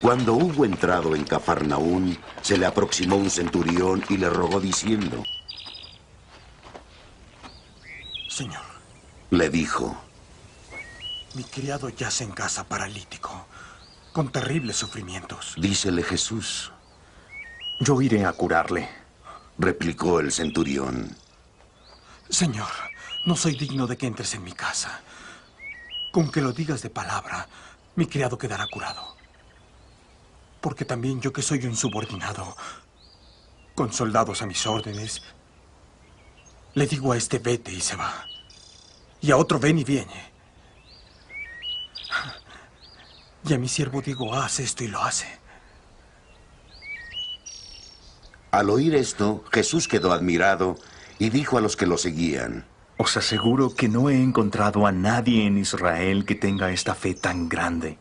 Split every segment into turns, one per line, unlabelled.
Cuando hubo entrado en Cafarnaún, se le aproximó un centurión y le rogó diciendo:
Señor,
le dijo,
mi criado yace en casa paralítico, con terribles sufrimientos.
dícele Jesús,
yo iré a curarle,
replicó el centurión.
Señor, no soy digno de que entres en mi casa. Con que lo digas de palabra, mi criado quedará curado. Porque también yo, que soy un subordinado, con soldados a mis órdenes, le digo a este: vete, y se va. Y a otro: ven, y viene. Y a mi siervo digo: haz esto, y lo hace.
Al oír esto, Jesús quedó admirado y dijo a los que lo seguían:
os aseguro que no he encontrado a nadie en Israel que tenga esta fe tan grande.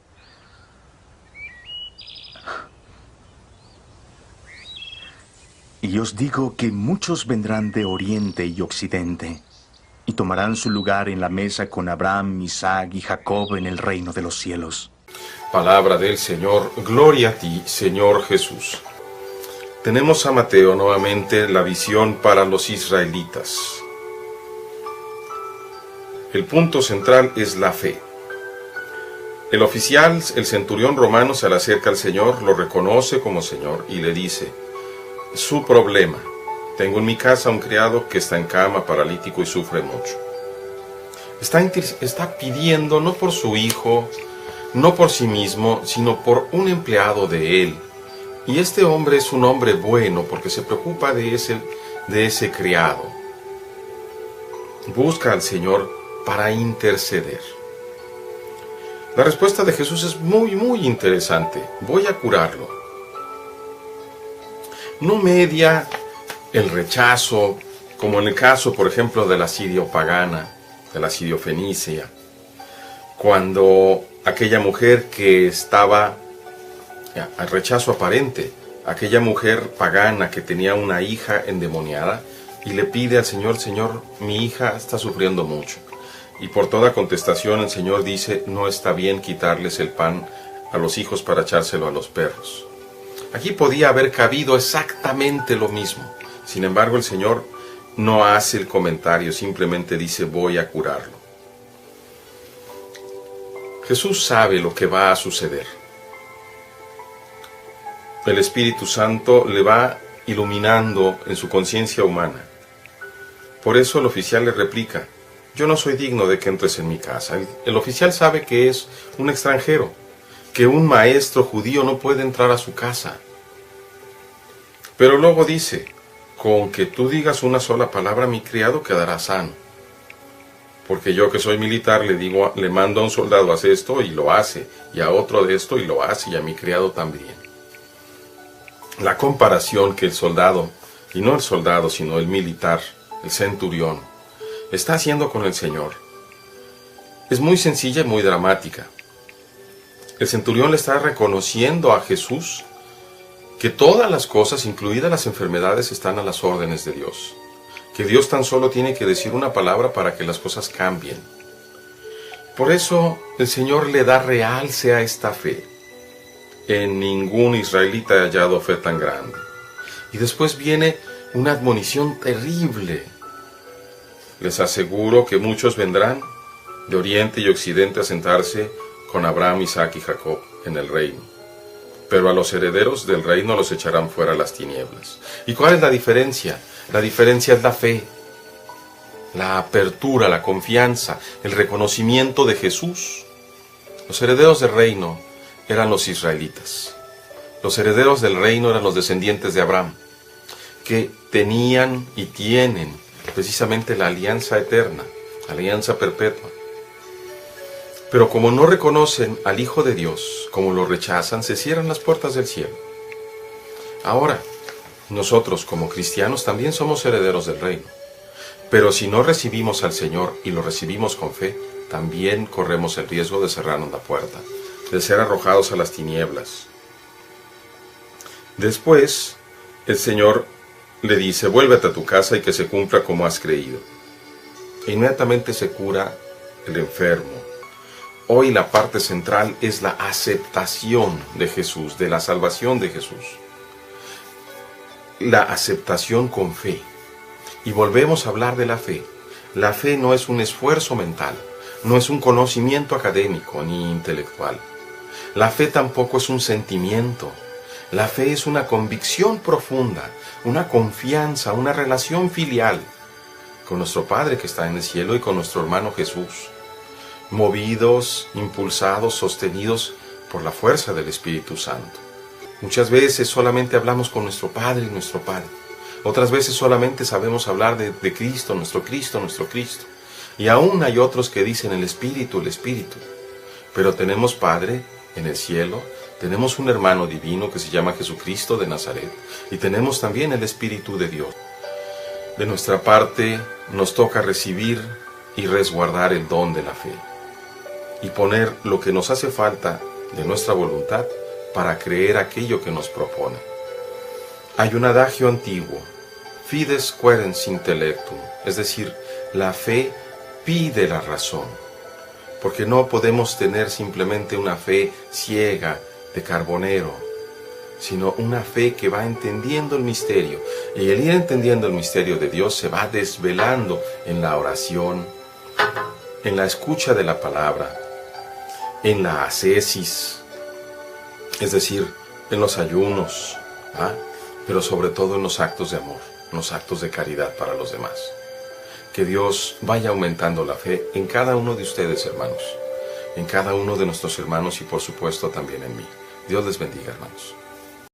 Y os digo que muchos vendrán de oriente y occidente y tomarán su lugar en la mesa con Abraham, Isaac y Jacob en el reino de los cielos.
Palabra del Señor. Gloria a ti, Señor Jesús. Tenemos a Mateo nuevamente la visión para los israelitas. El punto central es la fe. El oficial, el centurión romano, se le acerca al Señor, lo reconoce como Señor y le dice su problema: tengo en mi casa un criado que está en cama, paralítico y sufre mucho. Está pidiendo no por su hijo, no por sí mismo, sino por un empleado de él. Y este hombre es un hombre bueno porque se preocupa de ese criado. Busca al Señor para interceder. La respuesta de Jesús es muy, muy interesante. Voy a curarlo. No media el rechazo, como en el caso, por ejemplo, de la sirio-pagana, de la sirio-fenicia, cuando aquella mujer que estaba al rechazo aparente, aquella mujer pagana que tenía una hija endemoniada y le pide al Señor: Señor, mi hija está sufriendo mucho. Y por toda contestación el Señor dice: no está bien quitarles el pan a los hijos para echárselo a los perros. Aquí podía haber cabido exactamente lo mismo. Sin embargo, el Señor no hace el comentario, simplemente dice: voy a curarlo. Jesús sabe lo que va a suceder. El Espíritu Santo le va iluminando en su conciencia humana. Por eso el oficial le replica: yo no soy digno de que entres en mi casa. El oficial sabe que es un extranjero, que un maestro judío no puede entrar a su casa. Pero luego dice: con que tú digas una sola palabra, mi criado quedará sano. Porque yo, que soy militar, le mando a un soldado: haz esto, y lo hace, y a otro de esto, y lo hace, y a mi criado también. La comparación que el soldado, y no el soldado, sino el militar, el centurión, está haciendo con el Señor, es muy sencilla y muy dramática. El centurión le está reconociendo a Jesús que todas las cosas, incluidas las enfermedades, están a las órdenes de Dios. Que Dios tan solo tiene que decir una palabra para que las cosas cambien. Por eso el Señor le da realce a esta fe. En ningún israelita he hallado fe tan grande. Y después viene una admonición terrible. Les aseguro que muchos vendrán de oriente y occidente a sentarse con Abraham, Isaac y Jacob en el reino. Pero a los herederos del reino los echarán fuera a las tinieblas. ¿Y cuál es la diferencia? La diferencia es la fe, la apertura, la confianza, el reconocimiento de Jesús. Los herederos del reino eran los israelitas. Los herederos del reino eran los descendientes de Abraham, que tenían y tienen precisamente la alianza eterna, la alianza perpetua. Pero como no reconocen al Hijo de Dios, como lo rechazan, se cierran las puertas del cielo. Ahora, nosotros como cristianos también somos herederos del reino. Pero si no recibimos al Señor y lo recibimos con fe, también corremos el riesgo de cerrarnos la puerta, de ser arrojados a las tinieblas. Después, el Señor le dice: vuélvete a tu casa y que se cumpla como has creído. E inmediatamente se cura el enfermo. Hoy la parte central es la aceptación de Jesús, de la salvación de Jesús. La aceptación con fe. Y volvemos a hablar de la fe. La fe no es un esfuerzo mental, no es un conocimiento académico ni intelectual. La fe tampoco es un sentimiento. La fe es una convicción profunda, una confianza, una relación filial con nuestro Padre que está en el cielo y con nuestro hermano Jesús, movidos, impulsados, sostenidos por la fuerza del Espíritu Santo. Muchas veces solamente hablamos con nuestro Padre y nuestro Padre. Otras veces solamente sabemos hablar de Cristo, nuestro Cristo, nuestro Cristo. Y aún hay otros que dicen el Espíritu, el Espíritu. Pero tenemos Padre en el cielo, tenemos un hermano divino que se llama Jesucristo de Nazaret, y tenemos también el Espíritu de Dios. De nuestra parte nos toca recibir y resguardar el don de la fe, y poner lo que nos hace falta de nuestra voluntad para creer aquello que nos propone. Hay un adagio antiguo, fides quaerens intellectum, es decir, la fe pide la razón, porque no podemos tener simplemente una fe ciega de carbonero, sino una fe que va entendiendo el misterio, y el ir entendiendo el misterio de Dios se va desvelando en la oración, en la escucha de la palabra, en la ascesis, es decir, en los ayunos, pero sobre todo en los actos de amor, en los actos de caridad para los demás. Que Dios vaya aumentando la fe en cada uno de ustedes, hermanos, en cada uno de nuestros hermanos y por supuesto también en mí. Dios les bendiga, hermanos.